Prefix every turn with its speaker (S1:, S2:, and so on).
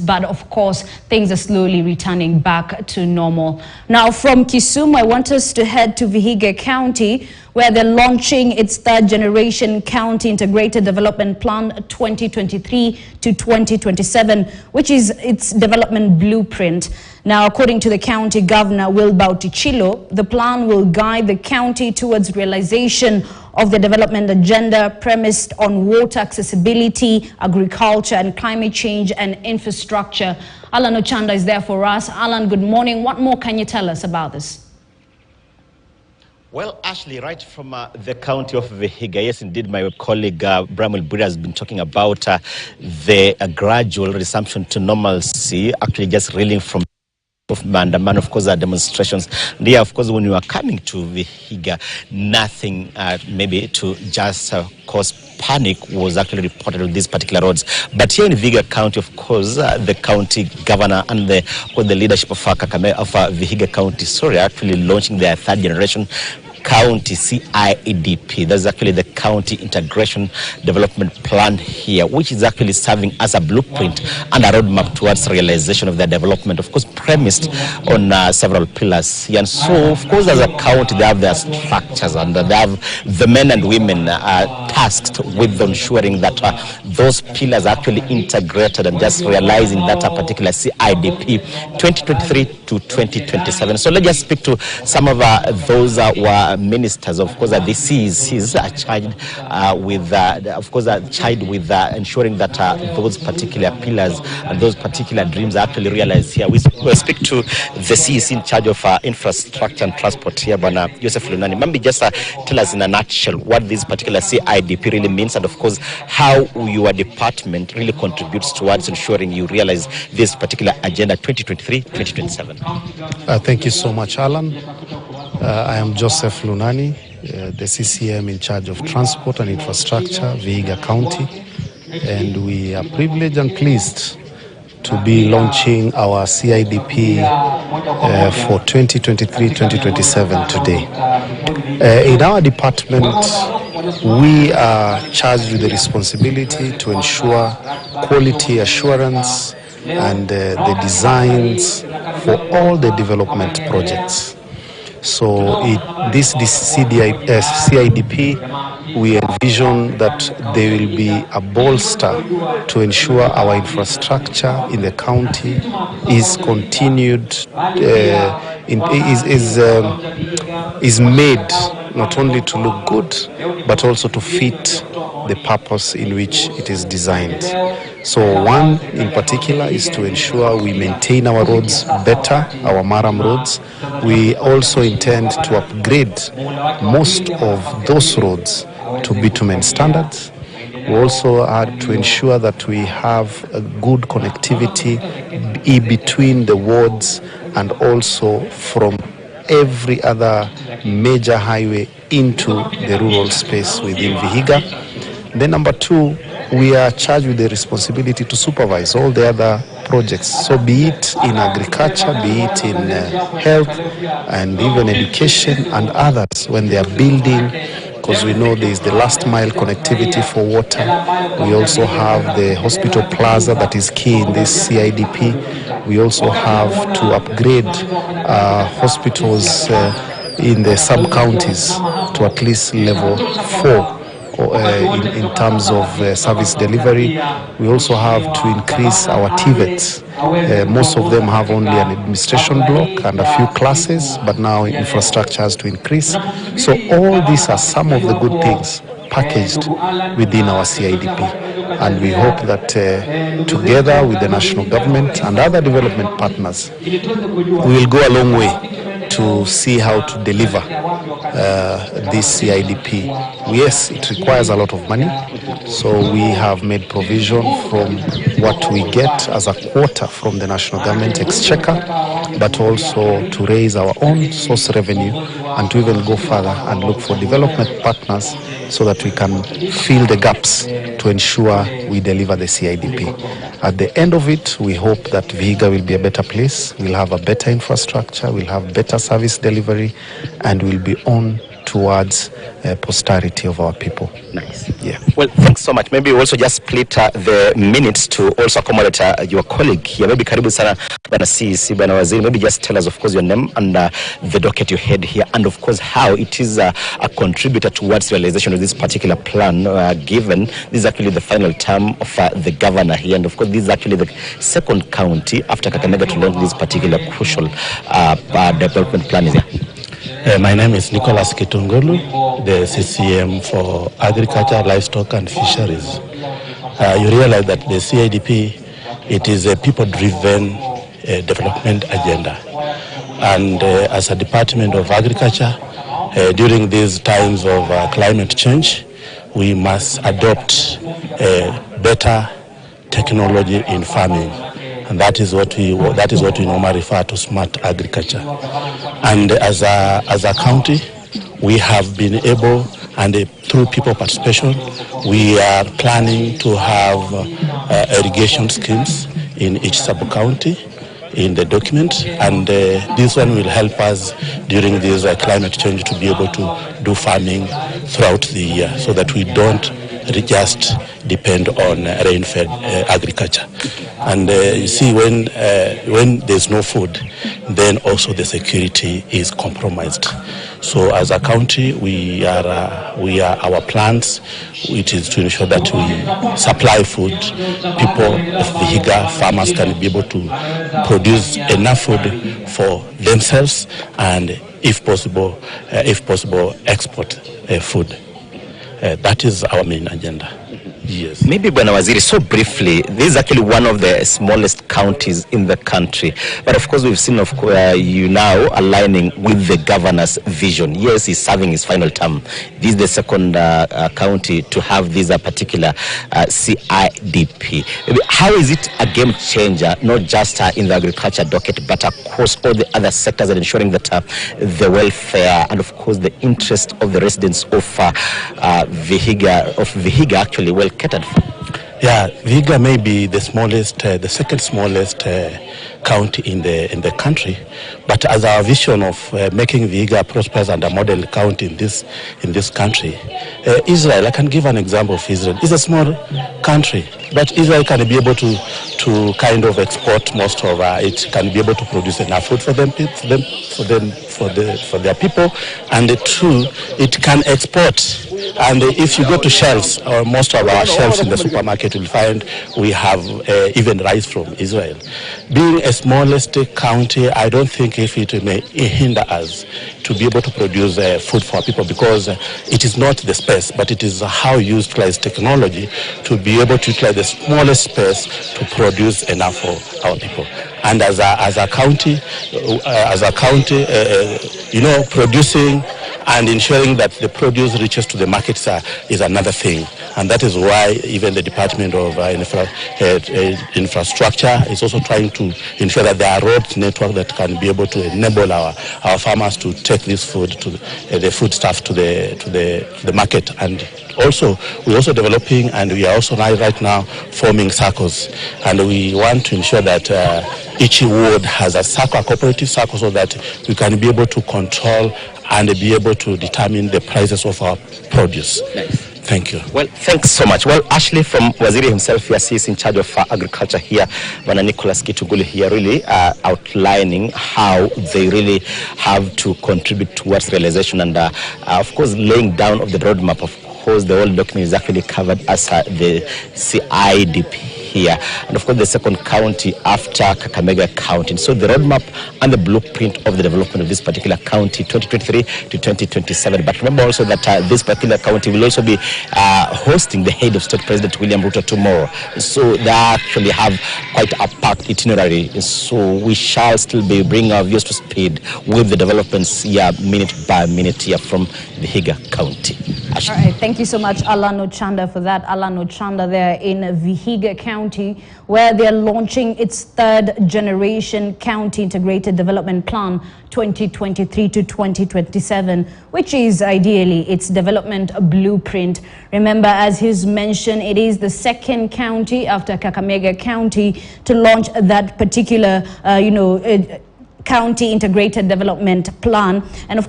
S1: but of course, things are slowly returning back to normal. Now, from Kisumu, I want us to head to Vihiga County, where they're launching its third generation county integrated development plan 2023 to 2027, which is its development blueprint. Now, according to the county governor, Wilbur Tichilo, the plan will guide the county towards realization of the development agenda premised on water accessibility, agriculture and climate change and infrastructure. Alan Ochanda is there for us. Alan, good morning. What more can you tell us about this?
S2: Well, Ashley, right from the county of Vihiga, yes, indeed, my colleague Bramwell Buri has been talking about the gradual resumption to normalcy, actually just reeling from man, of course, demonstrations. And yeah, of course, when you are coming to Vihiga, nothing maybe to just cause panic was actually reported on these particular roads. But here in Vihiga County, of course, the county governor and the leadership of Vihiga County, actually launching their third generation county CIDP. That's actually the county integration development plan here, which is actually serving as a blueprint and a roadmap towards realization of their development, of course, premised on several pillars. And so, of course, as a county, they have their structures and they have the men and women tasked with ensuring that those pillars are actually integrated and just realizing that a particular CIDP 2023 to 2027. So let's just speak to some of those were ministers. Of course, this is a child with, of course, a child with ensuring that those particular pillars and those particular dreams are actually realized here. We speak to the CEC in charge of infrastructure and transport here, Bwana Joseph Lunani. Maybe just tell us in a nutshell what this particular CIDP really means, and of course, how your department really contributes towards ensuring you realize this particular agenda 2023-2027.
S3: Thank you so much, Alan. I am Joseph Lunani, the CCM in charge of transport and infrastructure, Vihiga County, and we are privileged and pleased to be launching our CIDP for 2023-2027 today. In our department, we are charged with the responsibility to ensure quality assurance and the designs for all the development projects. So this CIDP, we envision that there will be a bolster to ensure our infrastructure in the county is continued, is made not only to look good, but also to fit the purpose in which it is designed. So one in particular is to ensure we maintain our roads better, our Maram roads. We also intend to upgrade most of those roads to bitumen standards. We also are to ensure that we have a good connectivity between the wards and also from every other major highway into the rural space within Vihiga. Then number two, we are charged with the responsibility to supervise all the other projects. So be it in agriculture, be it in health and even education and others when they are building, because we know there is the last mile connectivity for water. We also have the hospital plaza that is key in this CIDP. We also have to upgrade hospitals in the sub-counties to at least level 4. In terms of service delivery. We also have to increase our TVETs. Most of them have only an administration block and a few classes, but now infrastructure has to increase. So all these are some of the good things packaged within our CIDP. And we hope that together with the national government and other development partners, we will go a long way to see how to deliver this CIDP. Yes, it requires a lot of money, so we have made provision from what we get as a quota from the national government exchequer, but also to raise our own source revenue and to even go further and look for development partners so that we can fill the gaps to ensure we deliver the CIDP. At the end of it, we hope that Vihiga will be a better place, we'll have a better infrastructure, we'll have better service delivery, and we'll be on to towards posterity of our people.
S2: Nice.
S3: Yeah.
S2: Well, thanks so much. Maybe we also just split the minutes to also accommodate your colleague here. Maybe karibu sana Bwana CEC, Bwana Waziri. Maybe just tell us, of course, your name and the docket you had here, and of course how it is a contributor towards realization of this particular plan, given this is actually the final term of the governor here, and of course this is actually the second county after Kakamega to launch this particular crucial development plan. Is here.
S4: My name is Nicholas Kitungulu, the CCM for Agriculture, Livestock and Fisheries. You realize that the CIDP, it is a people-driven development agenda. And as a Department of Agriculture, during these times of climate change, we must adopt better technology in farming. And that is what we normally refer to smart agriculture. And as a county, we have been able, and through people participation, we are planning to have irrigation schemes in each sub-county in the document, and this one will help us during this climate change to be able to do farming throughout the year, so that we don't just depend on rain-fed agriculture. And you see, when there's no food, then also the security is compromised. So as a county, we are our plans, which is to ensure that we supply food. People of Vihiga, farmers, can be able to produce enough food for themselves, and if possible, export food. That is our main agenda. Yes.
S2: Maybe Bwana Waziri, so briefly, this is actually one of the smallest counties in the country. But of course, we've seen you now aligning with the governor's vision. Yes, he's serving his final term. This is the second county to have this particular CIDP. Maybe how is it a game changer, not just in the agriculture docket, but across all the other sectors, and ensuring that the welfare and, of course, the interest of the residents of Vihiga actually well catered for?
S4: Yeah, Vihiga may be the smallest, the second smallest county in the country, but as our vision of making Vihiga prosperous and a model county in this country, Israel, I can give an example of Israel. It's a small country, but Israel can be able to kind of export most of it, can be able to produce enough food for their people, and two, it can export. And if you go to shelves, or most of our shelves in the supermarket, you'll find we have even rice from Israel. Being a smallest county, I don't think if it may hinder us to be able to produce food for people, because it is not the space, but it is how you utilize technology to be able to utilize the smallest space to produce enough for our people. And as a county, producing and ensuring that the produce reaches to the markets is another thing. And that is why even the Department of Infrastructure is also trying to ensure that there are road network that can be able to enable our farmers to take this food to the foodstuff to the market. And also, we're also developing, and we are also right now forming circles, and we want to ensure that each ward has a circle, a cooperative circle, so that we can be able to control and be able to determine the prices of our produce.
S2: Nice.
S4: Thank you.
S2: Well, thanks so much. Well, Ashley from Waziri himself here, he's in charge of agriculture here. Bwana Nicholas Kitungulu here, really outlining how they really have to contribute towards realization, and of course laying down of the roadmap. Of course, the whole document is actually covered as the CIDP here, and of course the second county after Kakamega County. So the roadmap and the blueprint of the development of this particular county 2023 to 2027. But remember also that this particular county will also be hosting the head of state, President William Ruto, tomorrow. So they actually have quite a packed itinerary. So we shall still be bringing our viewers to speed with the developments here minute by minute here from Vihiga County.
S1: All right, thank you so much, Alan Ochanda, for that. Alan Ochanda there in Vihiga County, where they're launching its third generation county integrated development plan 2023 to 2027, which is ideally its development blueprint. Remember, as he's mentioned, it is the second county after Kakamega County to launch that particular, county integrated development plan. And of